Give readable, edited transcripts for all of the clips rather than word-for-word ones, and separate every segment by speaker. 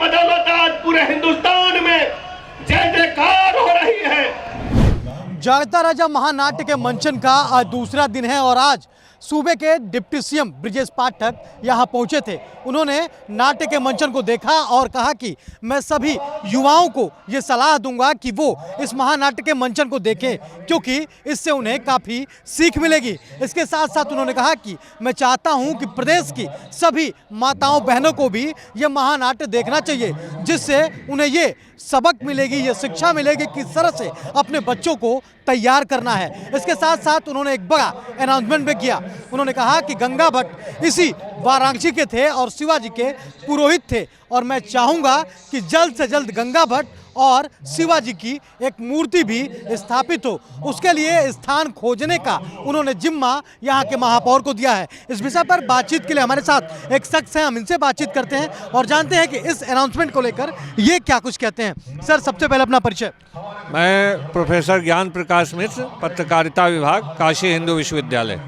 Speaker 1: बदौलत आज पूरे हिंदुस्तान में जय जयकार हो रही है।
Speaker 2: जागता राजा महानाट्य के मंचन का आज दूसरा दिन है और आज सूबे के डिप्टी सीएम ब्रजेश पाठक यहां पहुंचे थे। उन्होंने नाट्य के मंचन को देखा और कहा कि मैं सभी युवाओं को ये सलाह दूंगा कि वो इस महानाट्य के मंचन को देखें क्योंकि इससे उन्हें काफ़ी सीख मिलेगी। इसके साथ साथ उन्होंने कहा कि मैं चाहता हूं कि प्रदेश की सभी माताओं बहनों को भी ये महानाट्य देखना चाहिए, जिससे उन्हें ये सबक मिलेगी, ये शिक्षा मिलेगी किस तरह से अपने बच्चों को तैयार करना है। इसके साथ साथ उन्होंने एक बड़ा अनाउंसमेंट भी किया। उन्होंने कहा कि गंगा भट्ट इसी वाराणसी के थे और शिवाजी के पुरोहित थे और मैं चाहूँगा कि जल्द से जल्द गंगा भट्ट और शिवाजी की एक मूर्ति भी स्थापित हो। उसके लिए स्थान खोजने का उन्होंने जिम्मा यहाँ के महापौर को दिया है। इस विषय पर बातचीत के लिए हमारे साथ एक शख्स हैं, हम इनसे बातचीत करते हैं और जानते हैं कि इस अनाउंसमेंट को लेकर ये क्या कुछ कहते हैं। सर, सबसे पहले अपना परिचय।
Speaker 3: मैं प्रोफेसर ज्ञान प्रकाश मिश्र, पत्रकारिता विभाग, काशी हिंदू विश्वविद्यालय।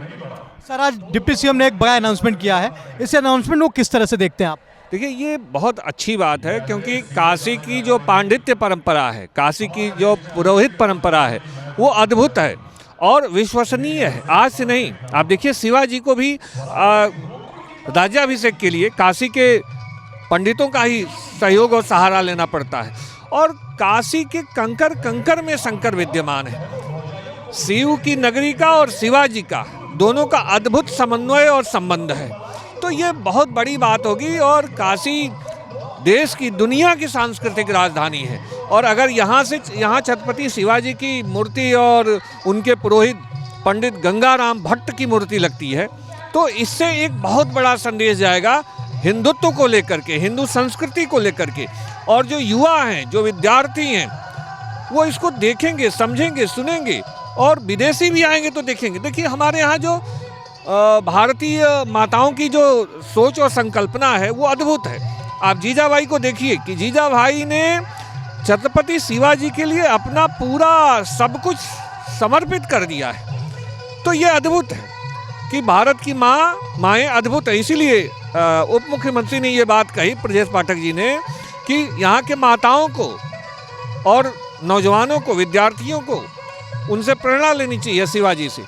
Speaker 2: सर, आज डिप्टी सीएम ने एक बड़ा अनाउंसमेंट किया है, इस अनाउंसमेंट को किस तरह से देखते हैं आप?
Speaker 3: देखिए, ये बहुत अच्छी बात है क्योंकि काशी की जो पांडित्य परंपरा है, काशी की जो पुरोहित परंपरा है, वो अद्भुत है और विश्वसनीय है। आज से नहीं, आप देखिए शिवाजी को भी राज्याभिषेक के लिए काशी के पंडितों का ही सहयोग और सहारा लेना पड़ता है और काशी के कंकर कंकर में शंकर विद्यमान है। शिव की नगरी का और शिवाजी का दोनों का अद्भुत समन्वय और संबंध है, तो ये बहुत बड़ी बात होगी और काशी देश की, दुनिया की सांस्कृतिक राजधानी है और अगर यहाँ छत्रपति शिवाजी की मूर्ति और उनके पुरोहित पंडित गंगाराम भट्ट की मूर्ति लगती है तो इससे एक बहुत बड़ा संदेश जाएगा हिंदुत्व को लेकर के, हिंदू संस्कृति को लेकर के। और जो युवा हैं, जो विद्यार्थी हैं, वो इसको देखेंगे, समझेंगे, सुनेंगे और विदेशी भी आएंगे तो देखेंगे। देखिए, हमारे यहाँ जो भारतीय माताओं की जो सोच और संकल्पना है वो अद्भुत है। आप जीजाबाई को देखिए कि जीजाबाई ने छत्रपति शिवाजी के लिए अपना पूरा सब कुछ समर्पित कर दिया है। तो ये अद्भुत है कि भारत की माएँ अद्भुत है। इसीलिए उप मुख्यमंत्री ने ये बात कही, ब्रजेश पाठक जी ने, कि यहाँ के माताओं को और नौजवानों को, विद्यार्थियों को उनसे प्रेरणा लेनी चाहिए शिवाजी से।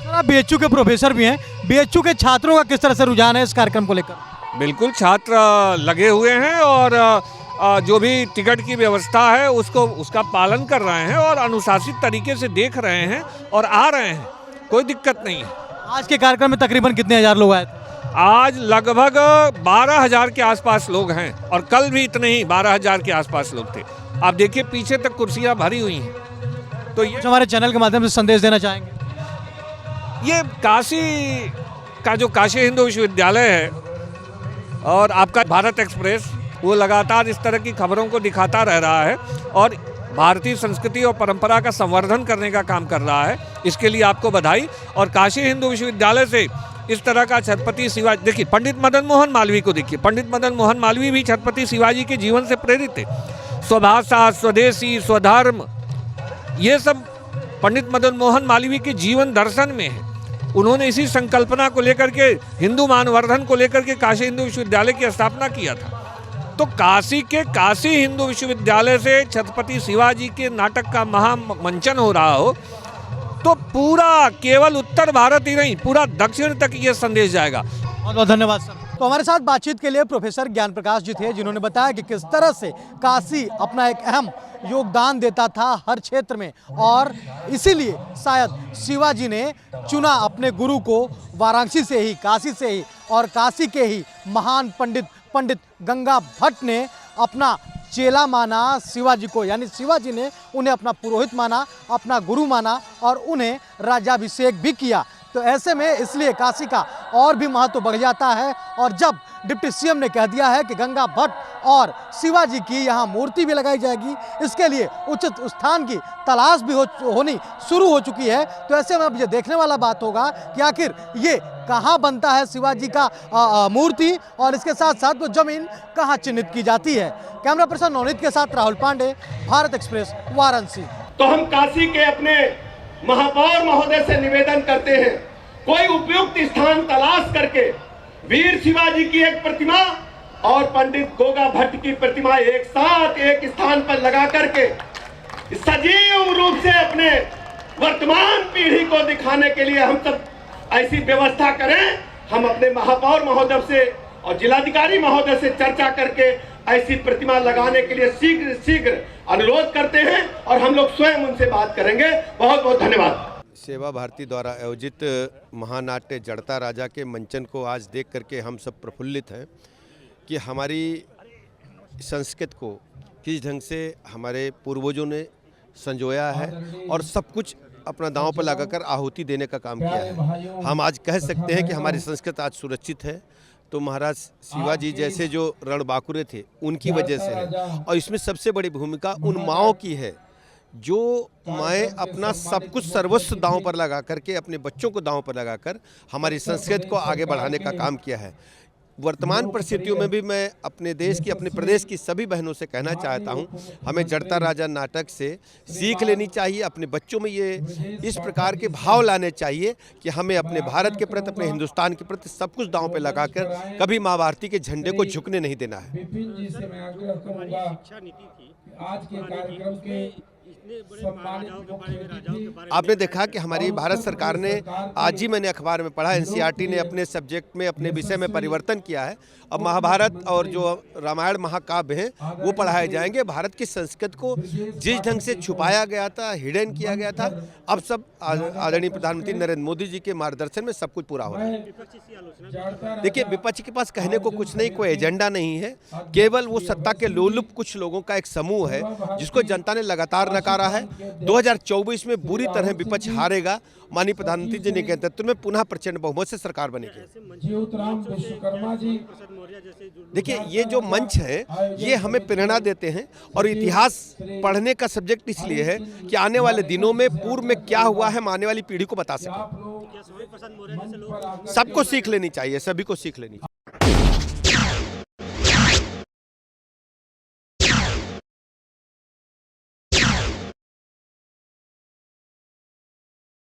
Speaker 2: आप बीएचयू के प्रोफेसर भी हैं, बीएचयू के छात्रों का किस तरह से रुझान है इस कार्यक्रम को लेकर?
Speaker 3: बिल्कुल, छात्र लगे हुए हैं और जो भी टिकट की व्यवस्था है उसका पालन कर रहे हैं और अनुशासित तरीके से देख रहे हैं और आ रहे हैं, कोई दिक्कत नहीं है।
Speaker 2: आज के कार्यक्रम में तकरीबन कितने हजार लोग आए थे?
Speaker 3: आज लगभग 12,000 के आसपास लोग हैं और कल भी इतने ही 12,000 के आसपास लोग थे। आप देखिए, पीछे तक कुर्सियाँ भरी हुई हैं। तो ये
Speaker 2: हमारे चैनल के माध्यम से संदेश देना चाहेंगे?
Speaker 3: ये काशी का जो काशी हिंदू विश्वविद्यालय है और आपका भारत एक्सप्रेस, वो लगातार इस तरह की खबरों को दिखाता रह रहा है और भारतीय संस्कृति और परंपरा का संवर्धन करने का काम कर रहा है। इसके लिए आपको बधाई। और काशी हिंदू विश्वविद्यालय से इस तरह का छत्रपति शिवाजी, देखिए पंडित मदन मोहन मालवीय को देखिए, पंडित मदन मोहन मालवीय भी छत्रपति शिवाजी के जीवन से प्रेरित थे। स्वभाषा, स्वदेशी, स्वधर्म, ये सब पंडित मदन मोहन मालवीय के जीवन दर्शन में है। उन्होंने इसी संकल्पना को लेकर के, हिंदू मानवर्धन को लेकर के काशी हिंदू विश्वविद्यालय की स्थापना किया था। तो काशी हिंदू विश्वविद्यालय से छत्रपति शिवाजी के नाटक का महामंचन हो रहा हो तो पूरा केवल उत्तर भारत ही नहीं, पूरा दक्षिण तक ये संदेश जाएगा।
Speaker 2: बहुत बहुत धन्यवाद सर। तो हमारे साथ बातचीत के लिए प्रोफेसर ज्ञान प्रकाश जी थे, जिन्होंने बताया कि किस तरह से काशी अपना एक अहम योगदान देता था हर क्षेत्र में और इसीलिए शायद शिवाजी ने चुना अपने गुरु को वाराणसी से ही, काशी से ही, और काशी के ही महान पंडित गंगा भट्ट ने अपना चेला माना शिवाजी को, यानी शिवाजी ने उन्हें अपना पुरोहित माना, अपना गुरु माना और उन्हें राज्याभिषेक भी किया। तो ऐसे में इसलिए काशी का और भी महत्व बढ़ जाता है और जब डिप्टी सीएम ने कह दिया है कि गंगा भट्ट और शिवाजी की यहाँ मूर्ति भी लगाई जाएगी, इसके लिए उचित स्थान की तलाश भी होनी शुरू हो चुकी है। तो ऐसे में अब ये देखने वाला बात होगा कि आखिर ये कहाँ बनता है शिवाजी का मूर्ति और इसके साथ साथ वो जमीन कहाँ चिन्हित की जाती है। कैमरा पर्सन नवनीत के साथ राहुल पांडे, भारत एक्सप्रेस, वाराणसी।
Speaker 1: तो हम काशी के अपने महापौर महोदय से निवेदन करते हैं, कोई उपयुक्त स्थान तलाश करके वीर शिवाजी की एक प्रतिमा और पंडित गोगा भट्ट की प्रतिमा एक साथ एक स्थान पर लगा करके सजीव रूप से अपने वर्तमान पीढ़ी को दिखाने के लिए हम सब ऐसी व्यवस्था करें। हम अपने महापौर महोदय से और जिलाधिकारी महोदय से चर्चा करके ऐसी प्रतिमा लगाने के लिए शीघ्र अनुरोध करते हैं और हम लोग स्वयं उनसे बात करेंगे। बहुत बहुत धन्यवाद।
Speaker 4: सेवा भारती द्वारा आयोजित महानाट्य जड़ता राजा के मंचन को आज देख करके हम सब प्रफुल्लित हैं कि हमारी संस्कृति को किस ढंग से हमारे पूर्वजों ने संजोया है और सब कुछ अपना दांव पर लगाकर आहुति देने का काम किया है। हम आज कह सकते हैं कि हमारी संस्कृति आज सुरक्षित है तो महाराज शिवाजी जैसे जो रणबांकुरे थे उनकी वजह से है। और इसमें सबसे बड़ी भूमिका उन माँओं की है जो माएँ अपना सब कुछ सर्वस्व दांव पर लगा करके अपने बच्चों को दांव पर लगाकर हमारी संस्कृति को आगे बढ़ाने का काम किया है। वर्तमान परिस्थितियों में भी मैं अपने देश की अपने प्रदेश की सभी बहनों से कहना चाहता हूं, हमें जड़ता राजा नाटक से सीख लेनी चाहिए। अपने बच्चों में ये इस प्रकार के भाव लाने चाहिए कि हमें अपने भारत के प्रति, अपने हिंदुस्तान के प्रति सब कुछ दांव पे लगाकर कभी माँ भारती के झंडे को झुकने नहीं देना है।
Speaker 5: विपिन जी से मैं आग्रह करूंगा आज के कार्यक्रम के
Speaker 4: आपने देखा कि हमारी भारत सरकार ने, आज ही मैंने अखबार में पढ़ा, एनसीईआरटी ने अपने सब्जेक्ट में, अपने विषय में परिवर्तन किया है। अब महाभारत और जो रामायण महाकाव्य हैं वो पढ़ाए जाएंगे। भारत की संस्कृति को जिस ढंग से छुपाया गया था, हिडन किया गया था, अब सब आदरणीय प्रधानमंत्री नरेंद्र मोदी जी के मार्गदर्शन में सब कुछ पूरा हो रहा है। देखिए, विपक्ष के पास कहने को कुछ नहीं, कोई एजेंडा नहीं है, केवल वो सत्ता के लोलुप कुछ लोगों का एक समूह है जिसको जनता ने लगातार नकारा है। 2024 में बुरी तरह विपक्ष हारेगा। माननीय प्रधानमंत्री जी के नेतृत्व में पुनः प्रचंड बहुमत से सरकार बनेगी। देखिए, ये जो मंच है ये हमें प्रेरणा देते हैं और इतिहास पढ़ने का सब्जेक्ट इसलिए है कि आने वाले दिनों में पूर्व में क्या हुआ है हम आने वाली पीढ़ी को बता सकें। सबको सीख लेनी चाहिए, सभी को सीख लेनी चाहिए।